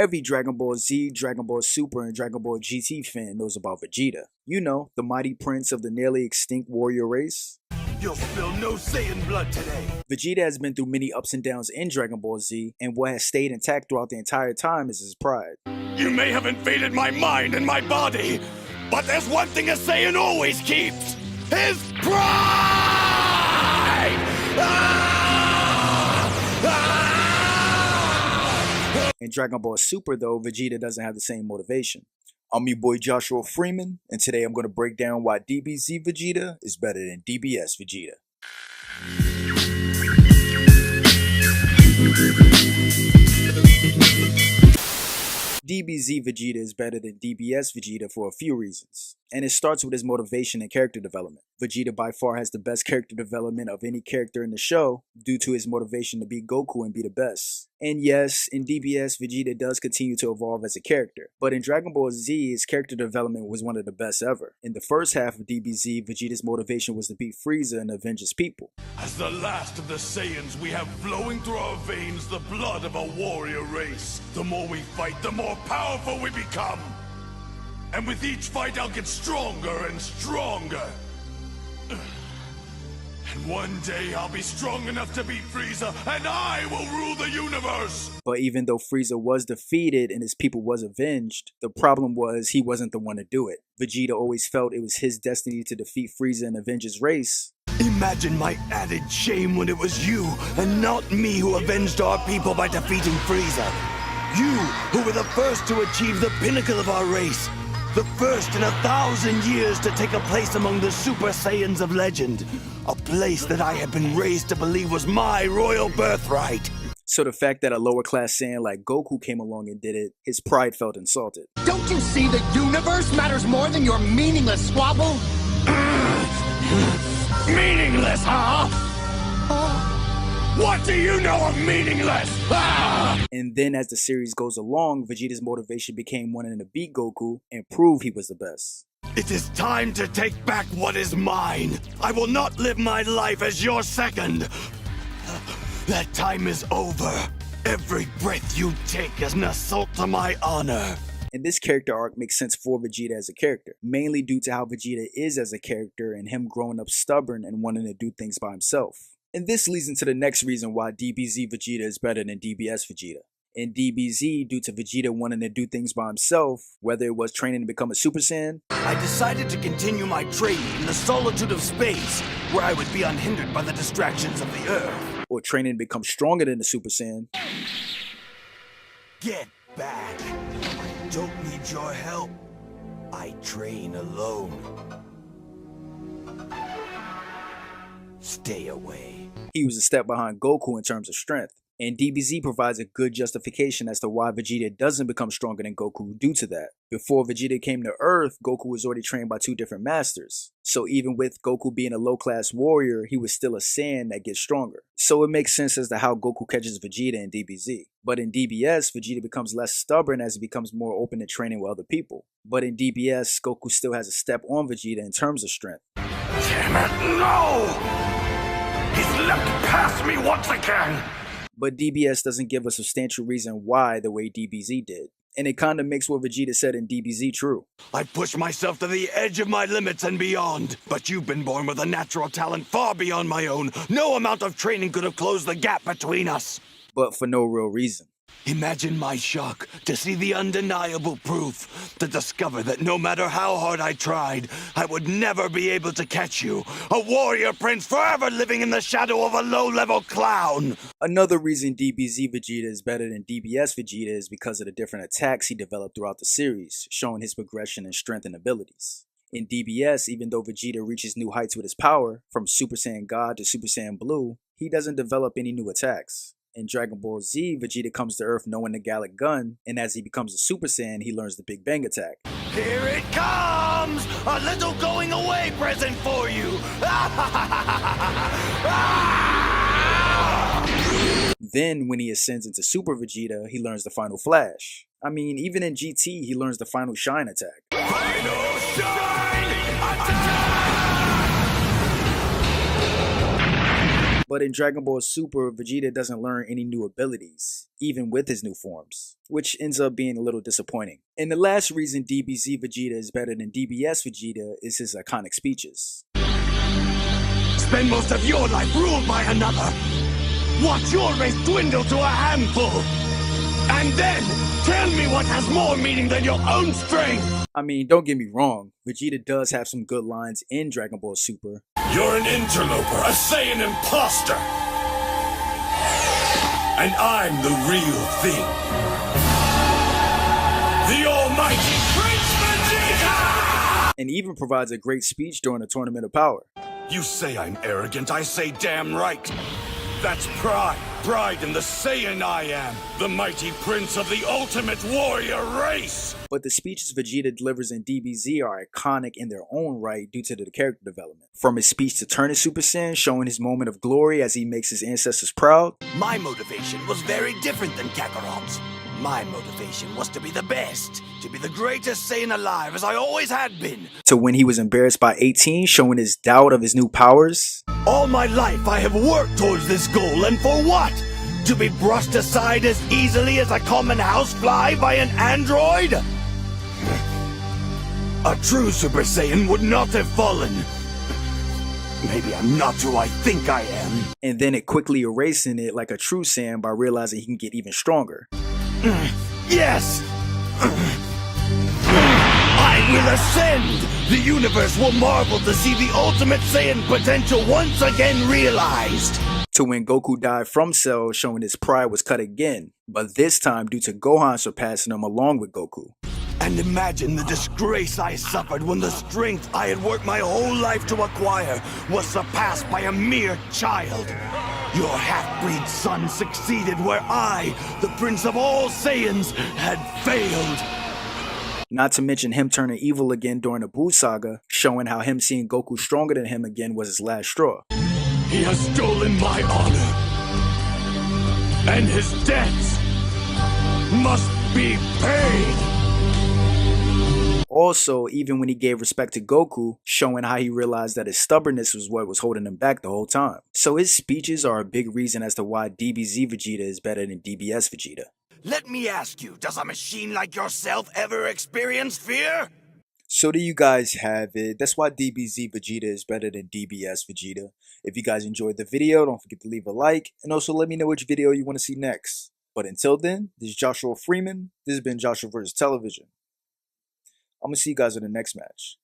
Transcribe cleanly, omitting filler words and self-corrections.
Every Dragon Ball Z, Dragon Ball Super, and Dragon Ball GT fan knows about Vegeta. You know, the mighty prince of the nearly extinct warrior race. You'll spill no Saiyan blood today. Vegeta has been through many ups and downs in Dragon Ball Z, and what has stayed intact throughout the entire time is his pride. You may have invaded my mind and my body, but there's one thing a Saiyan always keeps: his pride! In Dragon Ball Super though, Vegeta doesn't have the same motivation. I'm your boy Joshua Freeman, and today I'm going to break down why DBZ Vegeta is better than DBS Vegeta. DBZ Vegeta is better than DBS Vegeta for a few reasons, and it starts with his motivation and character development. Vegeta by far has the best character development of any character in the show due to his motivation to beat Goku and be the best. And yes, in DBS, Vegeta does continue to evolve as a character, but in Dragon Ball Z, his character development was one of the best ever. In the first half of DBZ, Vegeta's motivation was to beat Frieza and avenge his people. As the last of the Saiyans, we have flowing through our veins the blood of a warrior race. The more we fight, the more powerful we become. And with each fight, I'll get stronger and stronger. And one day, I'll be strong enough to beat Frieza, and I will rule the universe! But even though Frieza was defeated and his people was avenged, the problem was he wasn't the one to do it. Vegeta always felt it was his destiny to defeat Frieza and avenge his race. Imagine my added shame when it was you, and not me, who avenged our people by defeating Frieza. You, who were the first to achieve the pinnacle of our race. The first in 1,000 years to take a place among the Super Saiyans of legend. A place that I had been raised to believe was my royal birthright. So the fact that a lower class Saiyan like Goku came along and did it, his pride felt insulted. Don't you see the universe matters more than your meaningless squabble? Meaningless, huh? What do you know of meaningless? And then as the series goes along, Vegeta's motivation became wanting to beat Goku and prove he was the best. It is time to take back what is mine. I will not live my life as your second. That time is over. Every breath you take is an assault to my honor. And this character arc makes sense for Vegeta as a character, mainly due to how Vegeta is as a character and him growing up stubborn and wanting to do things by himself. And this leads into the next reason why DBZ Vegeta is better than DBS Vegeta. In DBZ, due to Vegeta wanting to do things by himself, whether it was training to become a Super Saiyan, I decided to continue my training in the solitude of space, where I would be unhindered by the distractions of the Earth. or training to become stronger than the Super Saiyan, Get back. I don't need your help. I train alone. Stay away. he was a step behind Goku in terms of strength. And DBZ provides a good justification as to why Vegeta doesn't become stronger than Goku due to that. Before Vegeta came to Earth, Goku was already trained by two different masters. So even with Goku being a low-class warrior, he was still a Saiyan that gets stronger. So it makes sense as to how Goku catches Vegeta in DBZ. But in DBS, Vegeta becomes less stubborn as he becomes more open to training with other people. But in DBS, Goku still has a step on Vegeta in terms of strength. Damn it, no! He's leapt past me once again! But DBS doesn't give a substantial reason why the way DBZ did. And it kinda makes what Vegeta said in DBZ true. I pushed myself to the edge of my limits and beyond. But you've been born with a natural talent far beyond my own. No amount of training could have closed the gap between us. But for no real reason. Imagine my shock to see the undeniable proof, to discover that no matter how hard I tried, I would never be able to catch you, a warrior prince forever living in the shadow of a low-level clown. Another reason DBZ Vegeta is better than DBS Vegeta is because of the different attacks he developed throughout the series, showing his progression in strength and abilities. In DBS, even though Vegeta reaches new heights with his power, from Super Saiyan God to Super Saiyan Blue, he doesn't develop any new attacks. In Dragon Ball Z, Vegeta comes to Earth knowing the Gallic Gun, and as he becomes a Super Saiyan, he learns the Big Bang attack. Here it comes! A little going away present for you! Then, when he ascends into Super Vegeta, he learns the Final Flash. I mean, even in GT, he learns the Final Shine attack. Final Shine attack! But in Dragon Ball Super, Vegeta doesn't learn any new abilities, even with his new forms, which ends up being a little disappointing. And the last reason DBZ Vegeta is better than DBS Vegeta is his iconic speeches. Spend most of your life ruled by another. Watch your race dwindle to a handful. And then, tell me what has more meaning than your own strength! I mean, don't get me wrong, Vegeta does have some good lines in Dragon Ball Super. You're an interloper, a Saiyan imposter! And I'm the real thing. The almighty Prince Vegeta! And even provides a great speech during the Tournament of Power. You say I'm arrogant, I say damn right. That's pride. Pride in the Saiyan I am. The mighty prince of the ultimate warrior race. But the speeches Vegeta delivers in DBZ are iconic in their own right due to the character development. From his speech to turning Super Saiyan, showing his moment of glory as he makes his ancestors proud. My motivation was very different than Kakarot's. My motivation was to be the best, to be the greatest Saiyan alive as I always had been. To when he was embarrassed by 18, showing his doubt of his new powers. All my life I have worked towards this goal, and for what? To be brushed aside as easily as a common housefly by an android? A true Super Saiyan would not have fallen. Maybe I'm not who I think I am. And then it quickly erasing it like a true Saiyan by realizing he can get even stronger. Yes! I will ascend! The universe will marvel to see the ultimate Saiyan potential once again realized! To when Goku died from Cell, showing his pride was cut again, but this time due to Gohan surpassing him along with Goku. And imagine the disgrace I suffered when the strength I had worked my whole life to acquire was surpassed by a mere child. Your half-breed son succeeded where I, the prince of all Saiyans, had failed. Not to mention him turning evil again during the Buu saga, showing how him seeing Goku stronger than him again was his last straw. He has stolen my honor, and his debts must be paid. Also, even when he gave respect to Goku, showing how he realized that his stubbornness was what was holding him back the whole time. So his speeches are a big reason as to why DBZ Vegeta is better than DBS Vegeta. Let me ask you, does a machine like yourself ever experience fear? So there you guys have it. That's why DBZ Vegeta is better than DBS Vegeta. If you guys enjoyed the video, don't forget to leave a like, and also let me know which video you want to see next. But until then, this is Joshua Freeman. This has been Joshua vs. Television. I'm going to see you guys in the next match.